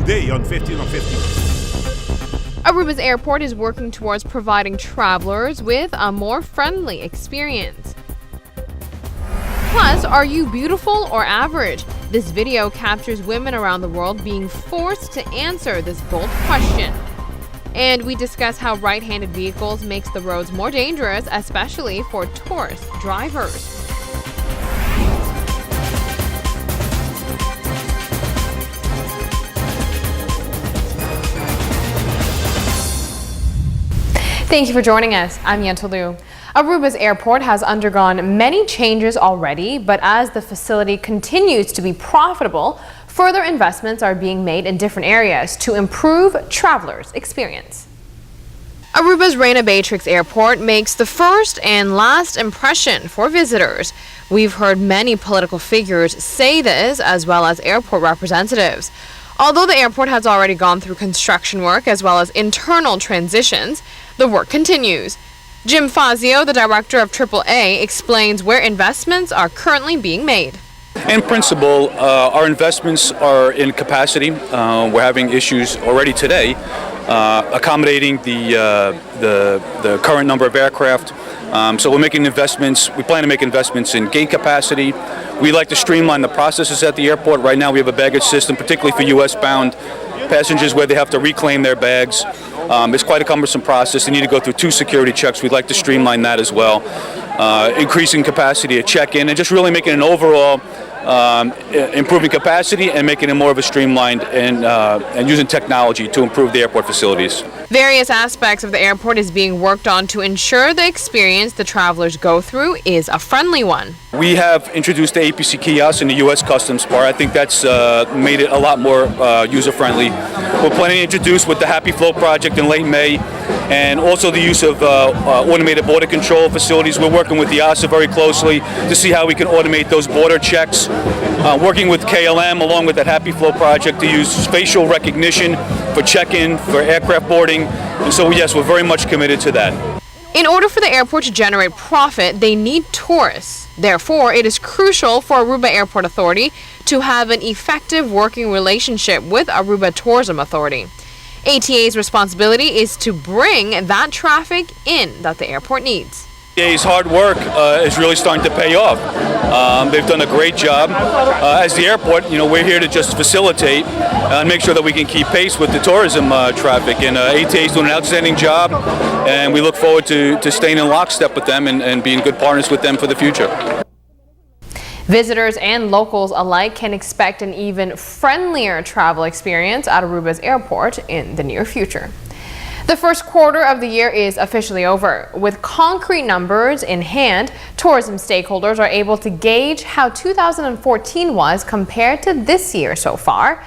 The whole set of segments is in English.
today on 15 on 15. Aruba's airport is working towards providing travelers with a more friendly experience. Plus, are you beautiful or average? This video captures women around the world being forced to answer this bold question. And we discuss how right-handed vehicles makes the roads more dangerous, especially for tourist drivers. Thank you for joining us. I'm Yentl Lieuw. Aruba's airport has undergone many changes already, but as the facility continues to be profitable, further investments are being made in different areas to improve travelers' experience. Aruba's Reina Beatrix Airport makes the first and last impression for visitors. We've heard many political figures say this, as well as airport representatives. Although the airport has already gone through construction work as well as internal transitions, the work continues. Jim Fazio, the director of AAA, explains where investments are currently being made. In principle, our investments are in capacity. We're having issues already today accommodating the current number of aircraft. So we're making investments. We plan to make investments in gate capacity. We like to streamline the processes at the airport. Right now we have a baggage system, particularly for U.S.-bound passengers, where they have to reclaim their bags. It's quite a cumbersome process. They need to go through 2 security checks. We'd like to streamline that as well. Increasing capacity at check-in and just really making an overall improving capacity and making it more of a streamlined and using technology to improve the airport facilities. Various aspects of the airport is being worked on to ensure the experience the travelers go through is a friendly one. We have introduced the APC kiosk in the U.S. Customs part. I think that's made it a lot more user-friendly. We're planning to introduce with the Happy Flow project in late May, and also the use of automated border control facilities. We're working with the EASA very closely to see how we can automate those border checks. Working with KLM along with that Happy Flow project to use facial recognition for check-in, for aircraft boarding. And so yes, we're very much committed to that. In order for the airport to generate profit, they need tourists. Therefore, it is crucial for Aruba Airport Authority to have an effective working relationship with Aruba Tourism Authority. ATA's responsibility is to bring that traffic in that the airport needs. ATA's hard work is really starting to pay off. They've done a great job. As the airport, we're here to just facilitate and make sure that we can keep pace with the tourism traffic. And ATA is doing an outstanding job, and we look forward to staying in lockstep with them and being good partners with them for the future. Visitors and locals alike can expect an even friendlier travel experience at Aruba's airport in the near future. The first quarter of the year is officially over. With concrete numbers in hand, tourism stakeholders are able to gauge how 2014 was compared to this year so far.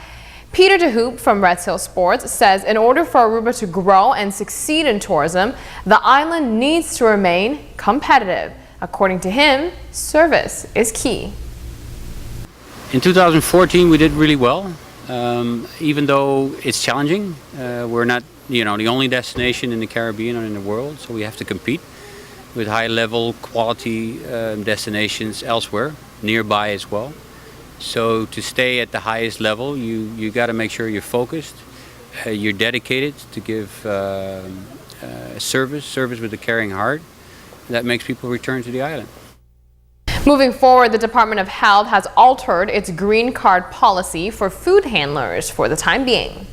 Peter DeHoop from Red Hill Sports says in order for Aruba to grow and succeed in tourism, the island needs to remain competitive. According to him, service is key. In 2014 we did really well, even though it's challenging. We're not the only destination in the Caribbean or in the world, so we have to compete with high level quality destinations elsewhere, nearby as well. So to stay at the highest level, you got to make sure you're focused, you're dedicated to give service with a caring heart. That makes people return to the island. Moving forward, the Department of Health has altered its green card policy for food handlers for the time being.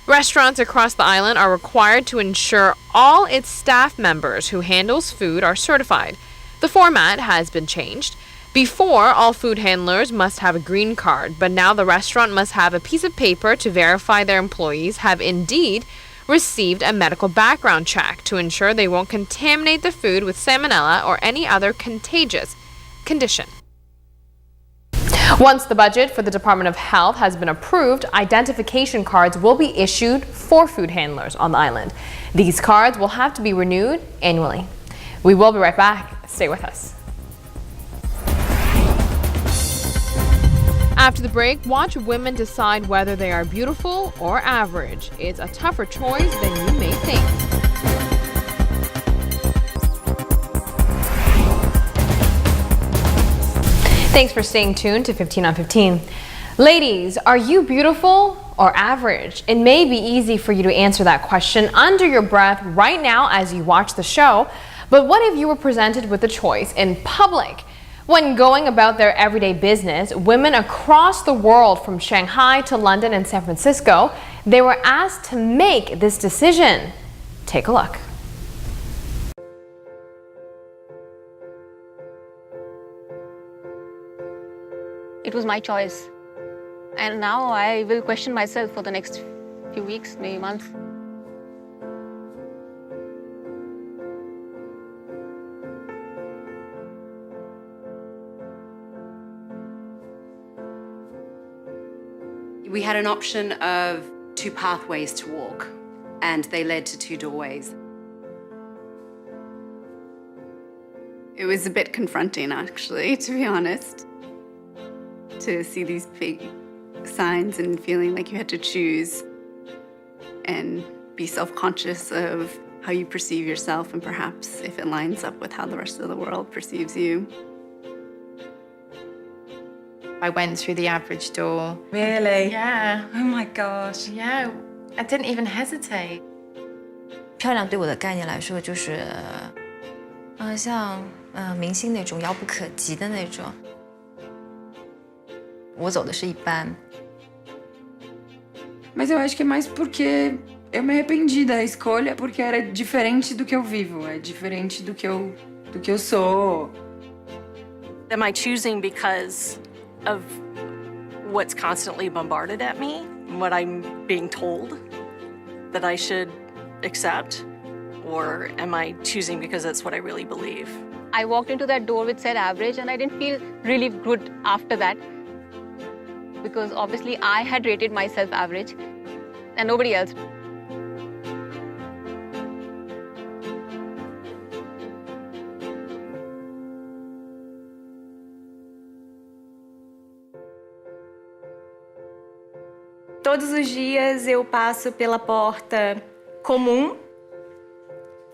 Restaurants across the island are required to ensure all its staff members who handles food are certified. The format has been changed. Before, all food handlers must have a green card, but now the restaurant must have a piece of paper to verify their employees have indeed received a medical background check to ensure they won't contaminate the food with salmonella or any other contagious condition. Once the budget for the Department of Health has been approved, identification cards will be issued for food handlers on the island. These cards will have to be renewed annually. We will be right back. Stay with us. After the break, watch women decide whether they are beautiful or average. It's a tougher choice than you may think. Thanks for staying tuned to 15 on 15. Ladies, are you beautiful or average? It may be easy for you to answer that question under your breath right now as you watch the show, but what if you were presented with a choice in public? When going about their everyday business, women across the world from Shanghai to London and San Francisco, they were asked to make this decision. Take a look. It was my choice. And now I will question myself for the next few weeks, maybe months. We had an option of 2 pathways to walk, and they led to 2 doorways. It was a bit confronting, actually, to be honest, to see these big signs and feeling like you had to choose and be self-conscious of how you perceive yourself and perhaps if it lines up with how the rest of the world perceives you. I went through the average door. Really? Yeah. Oh my gosh. Yeah. I didn't even hesitate. 漂亮对我的概念来说，就是像明星那种遥不可及的那种。我走的是一般。Mas eu acho que é mais porque eu me arrependi da escolha, porque era diferente do que eu vivo, é diferente do que eu sou. Am I choosing because of what's constantly bombarded at me, what I'm being told that I should accept, or am I choosing because that's what I really believe? I walked into that door which said average and I didn't feel really good after that. Because obviously I had rated myself average and nobody else. Todos os dias eu passo pela porta comum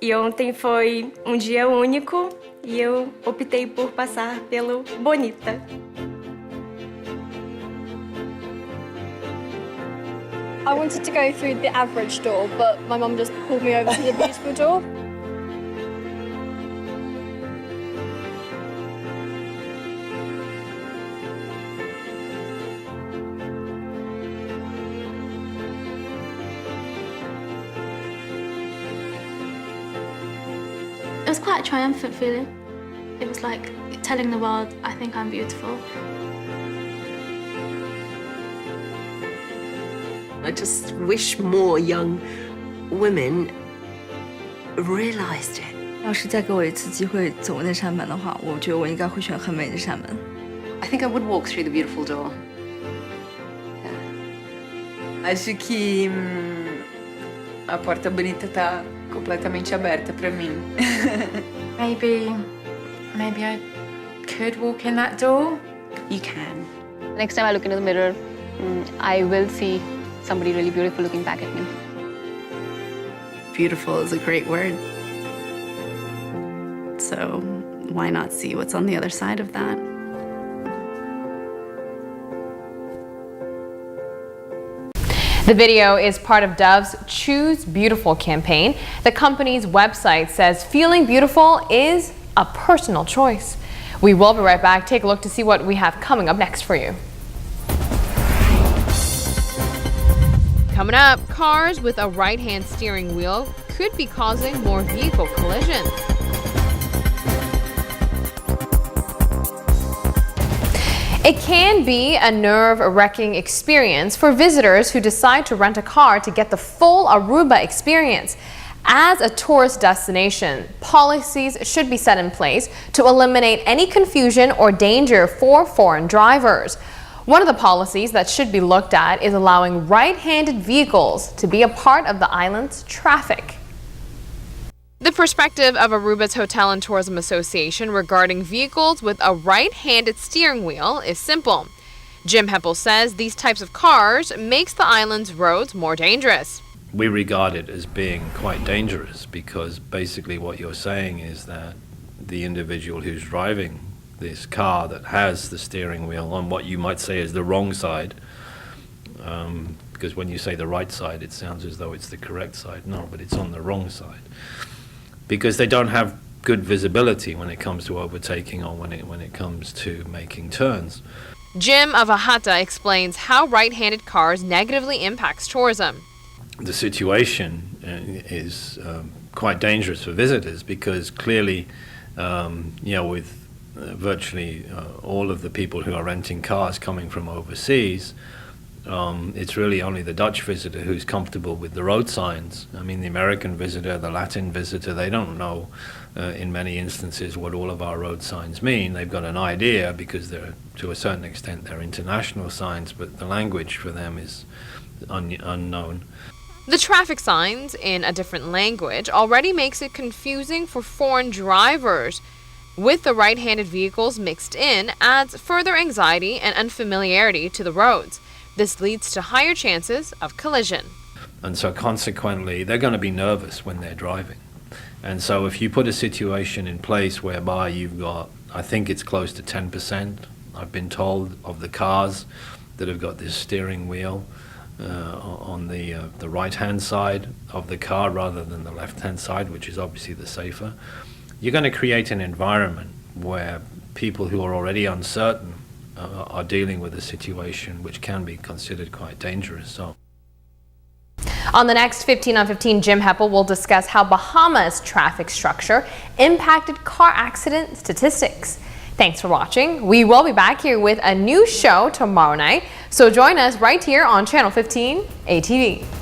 e ontem foi um dia único e eu optei por passar pelo bonita. I wanted to go through the average door, but my mum just pulled me over to the beautiful door. It was quite a triumphant feeling. It was like telling the world, I think I'm beautiful. I just wish more young women realized it. 要是再给我一次机会走那扇门的话，我觉得我应该会选很美的扇门。I think I would walk through the beautiful door. Acho que a porta bonita tá completamente aberta para mim. Maybe I could walk in that door. You can. Next time I look into the mirror, I will see somebody really beautiful looking back at me. Beautiful is a great word. So why not see what's on the other side of that? The video is part of Dove's Choose Beautiful campaign. The company's website says feeling beautiful is a personal choice. We will be right back. Take a look to see what we have coming up next for you. Coming up, cars with a right-hand steering wheel could be causing more vehicle collisions. It can be a nerve-wracking experience for visitors who decide to rent a car to get the full Aruba experience. As a tourist destination, policies should be set in place to eliminate any confusion or danger for foreign drivers. One of the policies that should be looked at is allowing right-handed vehicles to be a part of the island's traffic. The perspective of Aruba's Hotel and Tourism Association regarding vehicles with a right-handed steering wheel is simple. Jim Heppel says these types of cars makes the island's roads more dangerous. We regard it as being quite dangerous because basically what you're saying is that the individual who's driving this car that has the steering wheel on what you might say is the wrong side Because when you say the right side, it sounds as though it's the correct side. No, but it's on the wrong side. Because they don't have good visibility when it comes to overtaking or when it comes to making turns. Jim of Ahata explains how right-handed cars negatively impacts tourism. The situation is quite dangerous for visitors because clearly, with virtually all of the people who are renting cars coming from overseas, it's really only the Dutch visitor who's comfortable with the road signs. I mean, the American visitor, the Latin visitor, they don't know in many instances what all of our road signs mean. They've got an idea because they're, to a certain extent, they're international signs, but the language for them is unknown. The traffic signs in a different language already makes it confusing for foreign drivers. With the right-handed vehicles mixed in, adds further anxiety and unfamiliarity to the roads. This leads to higher chances of collision. And so consequently, they're going to be nervous when they're driving. And so if you put a situation in place whereby you've got, I think it's close to 10%, I've been told, of the cars that have got this steering wheel on the right-hand side of the car rather than the left-hand side, which is obviously the safer, you're going to create an environment where people who are already uncertain are dealing with a situation which can be considered quite dangerous. So, on the next 15 on 15, Jim Heppel will discuss how Bahamas' traffic structure impacted car accident statistics. Thanks for watching. We will be back here with a new show tomorrow night, so join us right here on Channel 15 ATV.